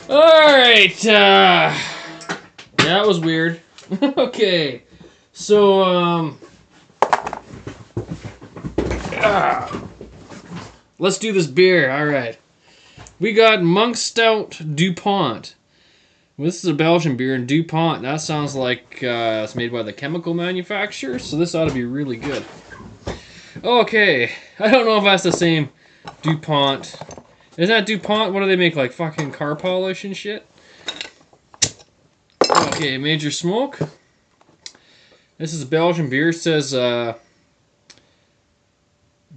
Alright, yeah, that was weird. Okay, so, let's do this beer. Alright. We got Monk Stout Dupont. This is a Belgian beer, and Dupont, that sounds like it's made by the chemical manufacturer, so this ought to be really good. Okay, I don't know if that's the same Dupont. Isn't that Dupont? What do they make, like fucking car polish and shit? Okay, Major Smoke. This is a Belgian beer. It says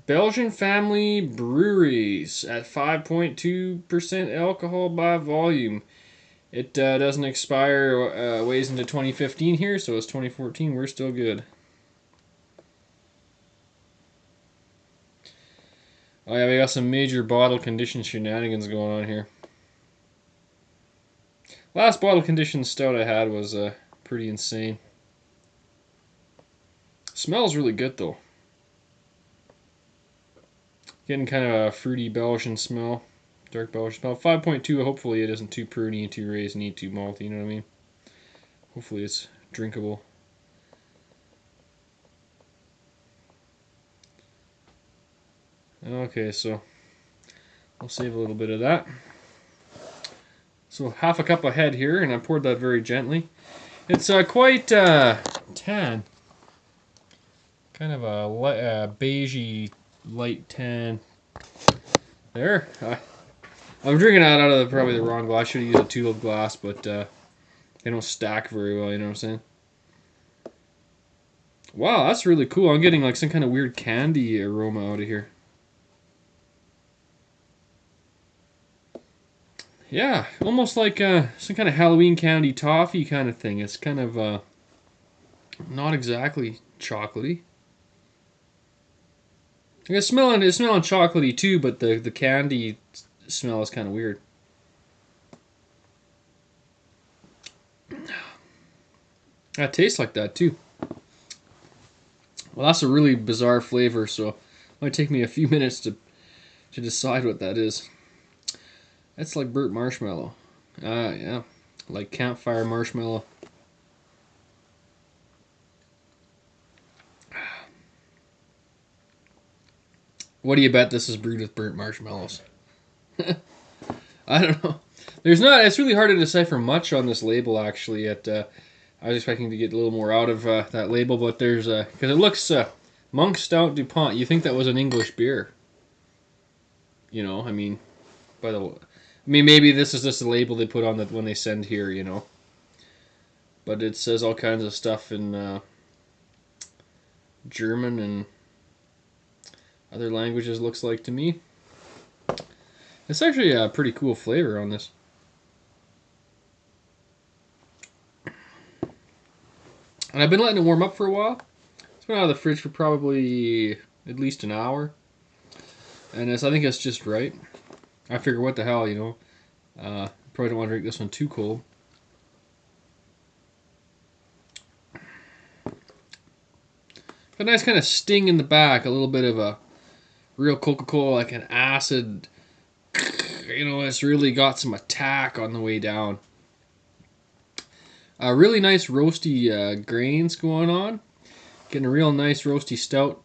Belgian family breweries at 5.2% alcohol by volume. It doesn't expire ways into 2015 here, so it's 2014. We're still good. Oh yeah, we got some major bottle condition shenanigans going on here. Last bottle condition stout I had was pretty insane. Smells really good though. Getting kind of a fruity Belgian smell. Dark Belgian smell. 5.2, hopefully it isn't too pruny, too raisiny, too malty, you know what I mean? Hopefully it's drinkable. Okay, so I'll save a little bit of that. So half a cup ahead here, and I poured that very gently. It's quite tan. Kind of a beigey, light tan. There. I'm drinking out of probably the wrong glass. I should have used a tulip glass, but they don't stack very well, you know what I'm saying? Wow, that's really cool. I'm getting like some kind of weird candy aroma out of here. Yeah, almost like some kind of Halloween candy toffee kind of thing. It's kind of not exactly chocolatey. It's smelling chocolatey too, but the candy smell is kind of weird. It tastes like that too. Well, that's a really bizarre flavor, so it might take me a few minutes to decide what that is. That's like burnt marshmallow. Yeah, like campfire marshmallow. What do you bet this is brewed with burnt marshmallows? I don't know. It's really hard to decipher much on this label, actually. I was expecting to get a little more out of that label, but there's because it looks Monk Stout Dupont. You think that was an English beer? You know, I mean, maybe this is just a label they put on that when they send here, you know. But it says all kinds of stuff in German and other languages, looks like to me. It's actually a pretty cool flavor on this. And I've been letting it warm up for a while. It's been out of the fridge for probably at least an hour. And I think it's just right. I figure, what the hell, you know. Probably don't want to drink this one too cold. A nice kind of sting in the back. A little bit of a real Coca-Cola, like an acid. You know, it's really got some attack on the way down. Really nice roasty grains going on. Getting a real nice roasty stout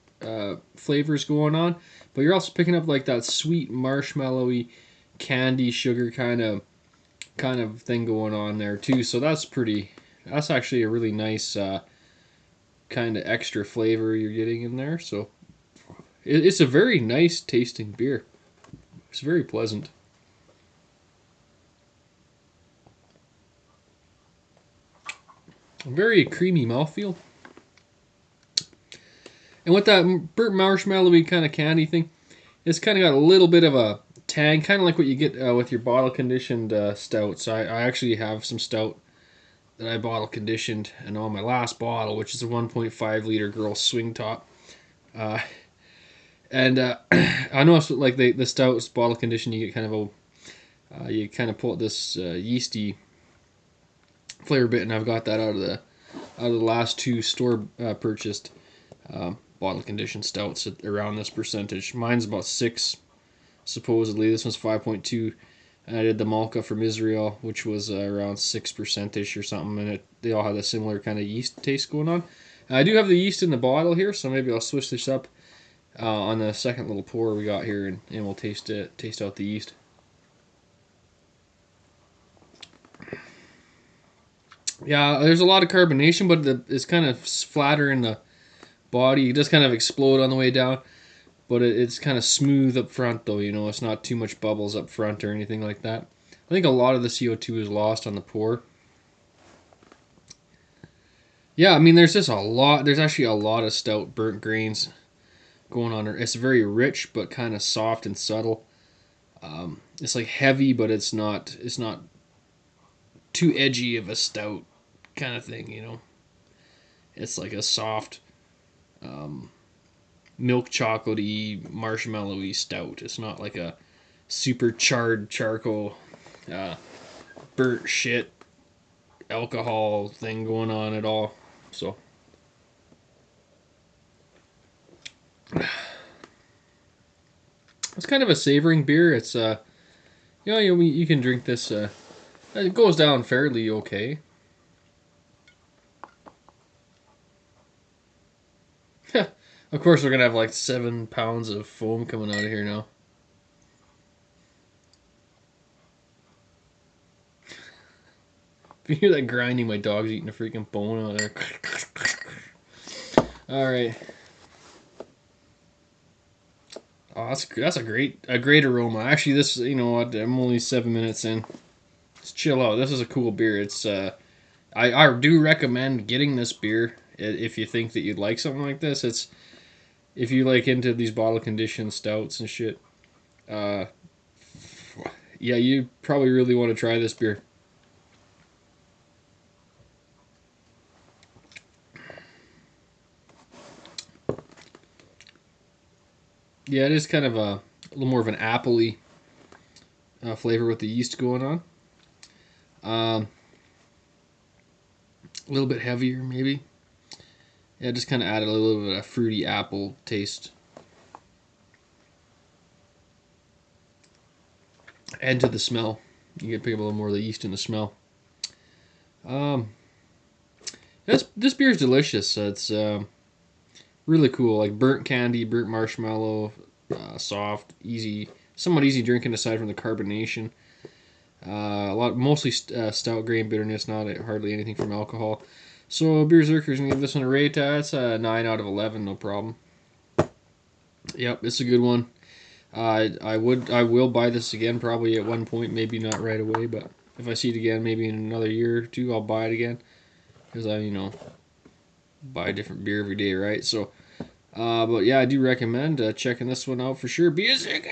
flavors going on. But you're also picking up like that sweet marshmallowy candy sugar kind of thing going on there too. So that's actually a really nice kind of extra flavor you're getting in there. So it's a very nice tasting beer. It's very pleasant. Very creamy mouthfeel. And with that burnt marshmallowy kind of candy thing, it's kind of got a little bit of a tang, kind of like what you get with your bottle conditioned stouts. I actually have some stout that I bottle conditioned, and on my last bottle, which is a 1.5 liter Girl Swing Top. Uh, and I know it's like the stouts bottle conditioned, you get kind of a you kind of pull this yeasty flavor bit, and I've got that out of the last two store purchased bottle conditioned stouts at around this percentage. Mine's about 6 supposedly. This one's 5.2. And I did the Malka from Israel, which was around 6% ish or something, and they all had a similar kind of yeast taste going on. I do have the yeast in the bottle here, so maybe I'll switch this up on the second little pour we got here, and we'll taste out the yeast. Yeah, there's a lot of carbonation, but it's kind of flatter in the body. It does kind of explode on the way down, but it's kind of smooth up front, though. You know, it's not too much bubbles up front or anything like that. I think a lot of the CO2 is lost on the pour. Yeah, I mean, there's just a lot. There's actually a lot of stout burnt grains going on. It's very rich, but kind of soft and subtle. It's like heavy, but it's not. It's not too edgy of a stout kind of thing. You know, it's like a soft, milk chocolatey, marshmallowy stout. It's not like a super charred charcoal, uh, burnt shit alcohol thing going on at all. So it's kind of a savoring beer. It's you can drink this. It goes down fairly okay. Of course, we're gonna have like 7 pounds of foam coming out of here now. If you hear that grinding, my dog's eating a freaking bone out there. All right. Oh, that's a great aroma. Actually, this, you know what? I'm only 7 minutes in. Let's chill out. This is a cool beer. It's I do recommend getting this beer if you think that you'd like something like this. It's if you like into these bottle conditioned stouts and shit. Uh, yeah, you probably really want to try this beer. Yeah, it is kind of a little more of an appley flavor with the yeast going on. Um, a little bit heavier, maybe. Yeah, just kind of added a little bit of fruity apple taste. And to the smell. You get pick up a little more of the yeast in the smell. Um, this beer is delicious. It's really cool, like burnt candy, burnt marshmallow, soft, easy, somewhat easy drinking aside from the carbonation. Mostly stout grain bitterness, not hardly anything from alcohol. So Beerzerker's gonna give this one a rate. It's a 9 out of 11, no problem. Yep, it's a good one. I will buy this again probably at one point, maybe not right away, but if I see it again, maybe in another year or two, I'll buy it again because I buy a different beer every day, right? So, but yeah, I do recommend checking this one out for sure. Beerzerker.